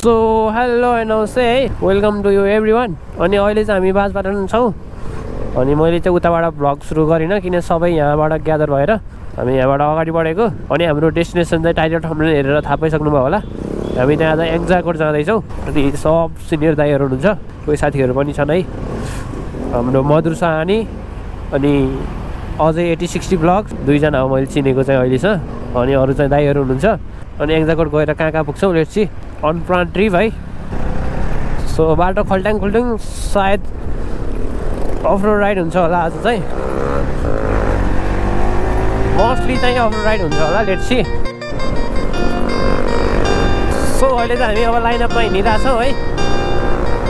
So hello and नमस्ते है, welcome to you everyone. अनि अहिले चाहिँ हामी बाजपाटन छौँ। अनि मैले चाहिँ उताबाट भ्लग सुरु गरिनँ किन सबै यहाँबाट ग्यादर भएर हामी यहाँबाट अगाडि बढेको। अनि हाम्रो डेस्टिनेसन चाहिँ टाइटल थम्बनेल हेरेर थाहा पाइसक्नुभयो होला। हामी त्यहाँ चाहिँ याङ्जाकोट जाँदैछौँ। अनि सब सिनियर दाइहरू हुनुहुन्छ, कोही साथीहरू पनि छन् है। हाम्रो मधुर सहानी अनि अझै 8060 ब्लग दुईजना हो मैले चिनेको चाहिँ अहिलेसम्म। अनि अरू चाहिँ दाइहरू हुनुहुन्छ। अनि याङ्जाकोट गएर कहाँ कहाँ पुग्छौँ let's see unplanned trip है। सो बाटो खल्ट्याङ खुल्ट्याङ सायद अफ रोड राइड हुन्छ होला आज चाहिँ, मोस्टली चाहिँ अफ रोड राइड हुन्छ होला लेट्स सी। सो अहिले चाहिँ हामी अब लाइनअपमा हिँडिरहेछौँ है,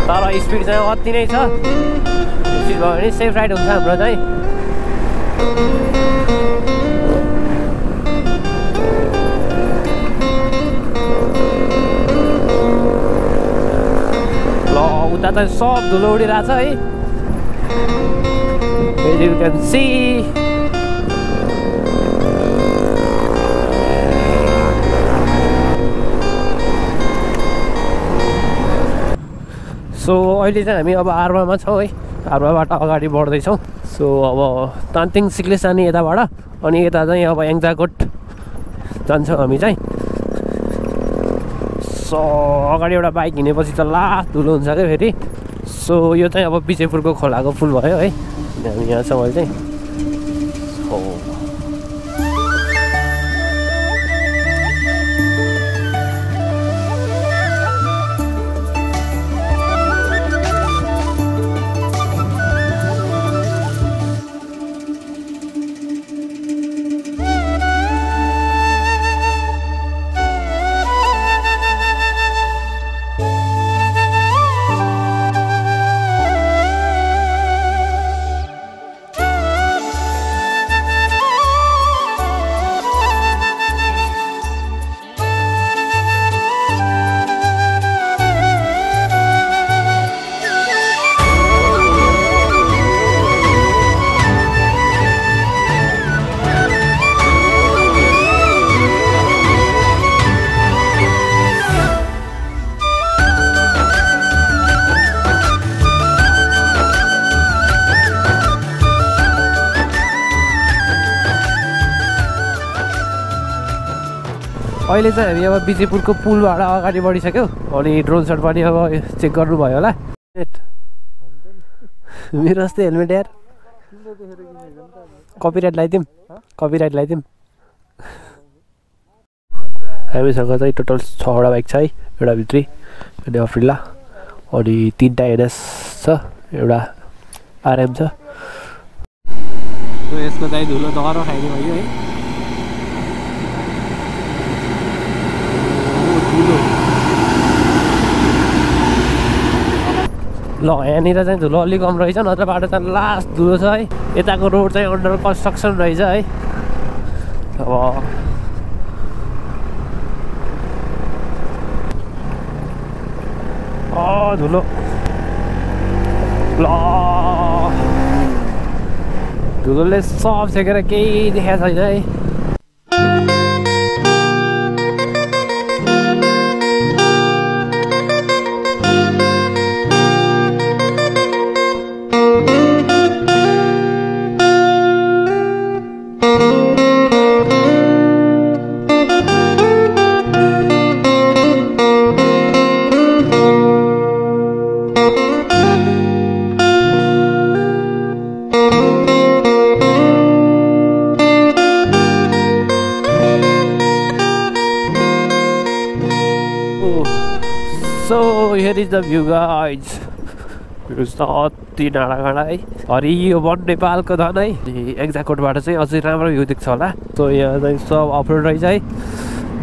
तर स्पिड चाहिँ अति नै छ। स्पिड भयो भने सेफ राइड हुन्छ हाम्रो चाहिँ। ल उता चाहिँ सब धुलो उडिरहेछ है, as you can see। So अहिले चाहिँ हामी अब आर्वामा छौँ है, आर्वाबाट अगाडि बढ्दैछौँ। सो अब तान्तिङ सिक्लेस जाने यताबाट, अनि यता चाहिँ अब याङ्जाकोट जान्छौँ हामी चाहिँ। सो अगाडि एउटा बाइक हिँडेपछि त लास्ट धुलो हुन्छ क्या फेरि। सो यो चाहिँ अब विजयपुरको खोलाको पुल भयो है, हामी यहाँ छौँ अहिले चाहिँ। अहिले चाहिँ हामी अब विजयपुरको पुलबाट अगाडि बढिसक्यौँ। अनि ड्रोन सट पनि अब चेक गर्नुभयो होला। मेरो जस्तै हेलमेट यार, कपिराइट लगाइदिउँ, कपिराइट लगाइदिउँ। हामीसँग चाहिँ टोटल 6वटा बाइक छ है, एउटा भित्री अनि अफ्रिला, अनि 3टा एनएस छ, एउटा आरएम छ। यसको चाहिँ धुलो दह्रो खाइने भयो है। ल यहाँनिर चाहिँ धुलो अलिक कम रहेछ, नत्र बाटो चाहिँ लास्ट धुलो छ है। यताको रोड चाहिँ अन्डर कन्स्ट्रक्सन रहेछ है। अब धुलो ल धुलोले सब छेकेर केही देखाएको छैन है। So here is the view guys, अति डाँडा काँडा है, हरियो वन नेपालको धन है। याङ्जाकोटबाट चाहिँ अझै राम्रो भ्यू देख्छ होला। सो यहाँ चाहिँ सब अफरोड रहेछ है।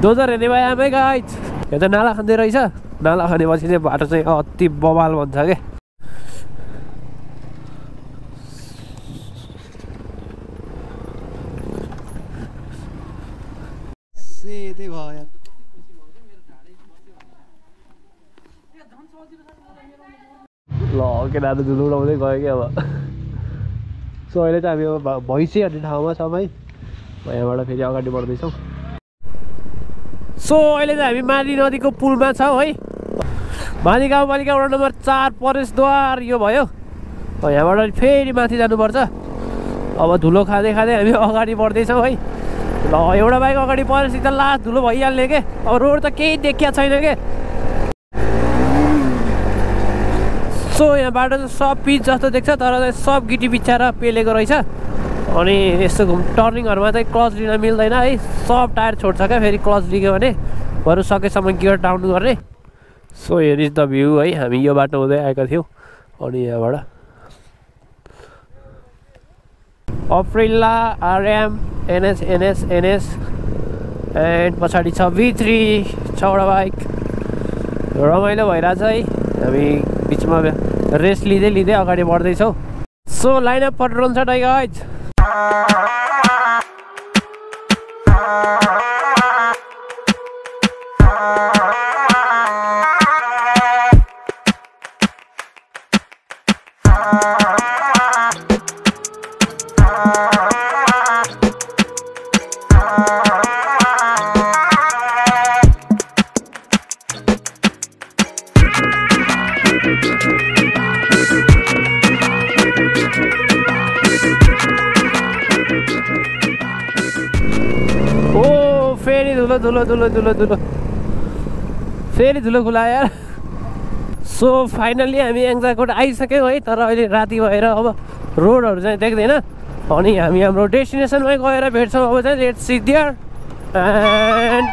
दोजर हेर्ने भए आमै गाइज, यहाँ चाहिँ नाला खाँदै रहेछ। नाला खानेपछि चाहिँ बाटो चाहिँ अति बवाल भन्छ क्या। सेतै भयो यार। ल केटाहरू धुलो उडाउँदै गयो कि अब। सो अहिले चाहिँ हामी अब भैँसी भन्ने ठाउँमा छौँ है, यहाँबाट फेरि अगाडि बढ्दैछौँ। सो अहिले चाहिँ हामी माली नदीको पुलमा छौँ है। माथि गाउँपालिका वडा नम्बर 4 प्रवेशद्वार यो भयो। यहाँबाट फेरि माथि जानुपर्छ। अब धुलो खाँदै खाँदै हामी अगाडि बढ्दैछौँ है। ल एउटा बाइक अगाडि परेपछि त लास्ट धुलो भइहाल्ने के। अब रोड त केही देखिया छैन के। सो यहाँ बाटो त सब पिच जस्तो देख्छ तर सब गिटी बिछाएर पेलेको रहेछ। अनि यस्तो टर्निङहरूमा चाहिँ क्लच लिन मिल्दैन है। सब टायर छोड्छ क्या फेरि क्लच लिग्यो भने। बरु सकेसम्म गियर डाउन गर्ने। So here is the view है। हामी यो बाटो हुँदै आएका थियौँ। अनि यहाँबाट Aprilia RM NS NS NS and पछाडि छ V3 छवटा बाइक। रमाइलो भइरहेछ है। हामी बिचमा रेस्ट लिँदै लिँदै अगाडि बढ्दैछौँ। So line up for drone shot है गाइज। फेरि धुलो धुलो धुलो धुलो धुलो फेरि धुलो खुला यार। सो फाइनल्ली हामी याङजाकोट आइसक्यौँ है। तर अहिले राति भएर अब रोडहरू चाहिँ देख्दैन। अनि हामी हाम्रो डेस्टिनेसनमै गएर भेट्छौँ। अब चाहिँ let's see there and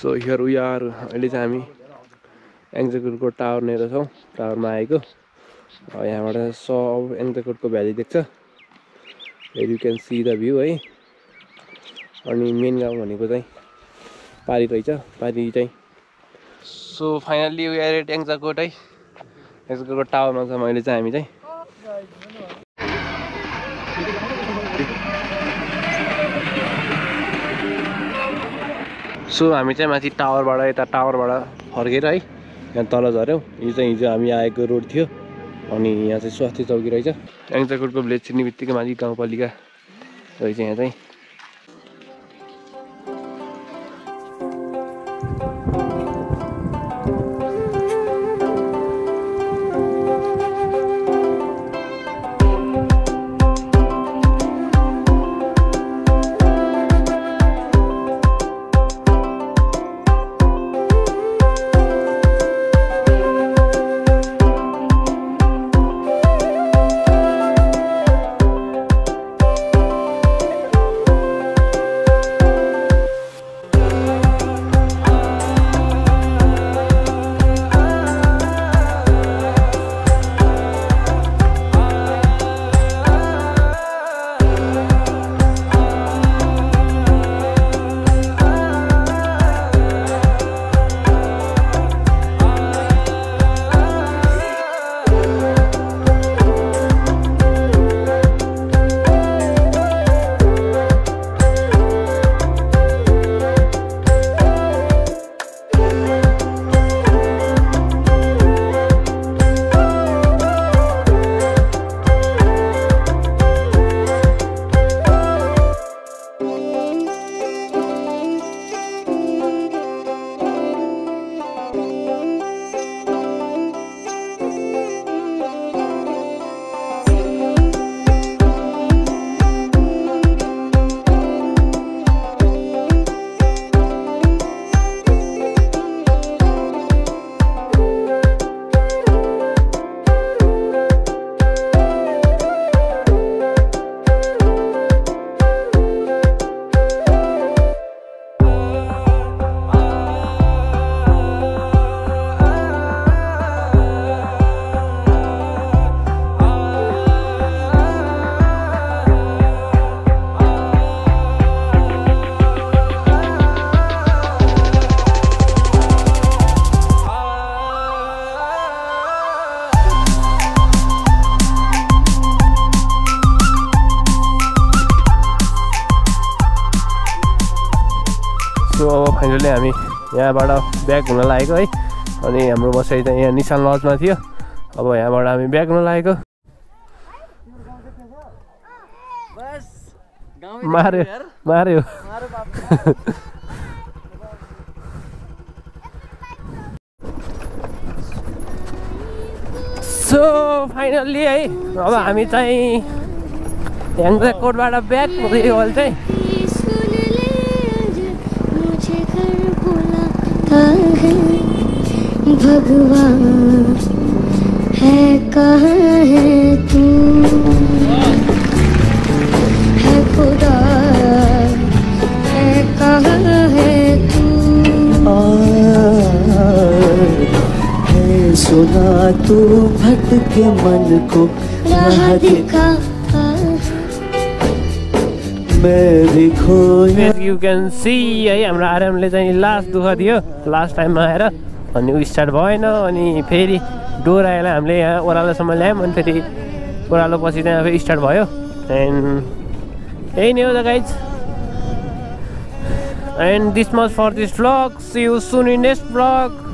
so here we are. अहिले चाहिँ हामी याङजाकोटको टावरनिर छौँ। टावरमा आएको। यहाँबाट सब याङजाकोटको भ्याली देख्छ। Here you can see the view है। अनि मेन गाउँ भनेको चाहिँ पारी रहेछ। पारी चाहिँ so finally we are at Yangjakot है। याङजाकोटको टावरमा छ मैले चाहिँ हामी चाहिँ। सो हामी चाहिँ माथि टावरबाट यता टावरबाट फर्केर है यहाँ तल झऱ्यौँ। यो चाहिँ हिजो हामी आएको रोड थियो। अनि यहाँ चाहिँ स्वास्थ्य चौकी रहेछ। याङजाकोटको भिलेज छिर्ने बित्तिकै माथि गाउँपालिका रहेछ यहाँ चाहिँ। फाइनली हामी यहाँबाट ब्याक हुन लागेको है। अनि हाम्रो बसाइ चाहिँ यहाँ निशान लजमा थियो। अब यहाँबाट हामी ब्याक हुन लागेको। मार्यो मार्यो सो फाइनल्ली है अब हामी चाहिँ याङ्जाकोटबाट ब्याक हुँदै गयो चाहिँ भगवान है कहाँ है तू है खुदा है कहाँ है तू है सुना तू भटके मन को राह दिखा यु क्यान सी है हाम्रो आरामले चाहिँ लास्ट दुःख दियो लास्ट टाइममा आएर। अनि उ स्टार्ट भएन। अनि फेरि डोर आएर हामीले यहाँ ओह्रालोसम्म ल्यायौँ। अनि फेरि ओह्रालो पछि त्यहाँ फेरि स्टार्ट भयो। एन्ड यही नै हो त guys. And this much for this vlog. See you soon in next vlog.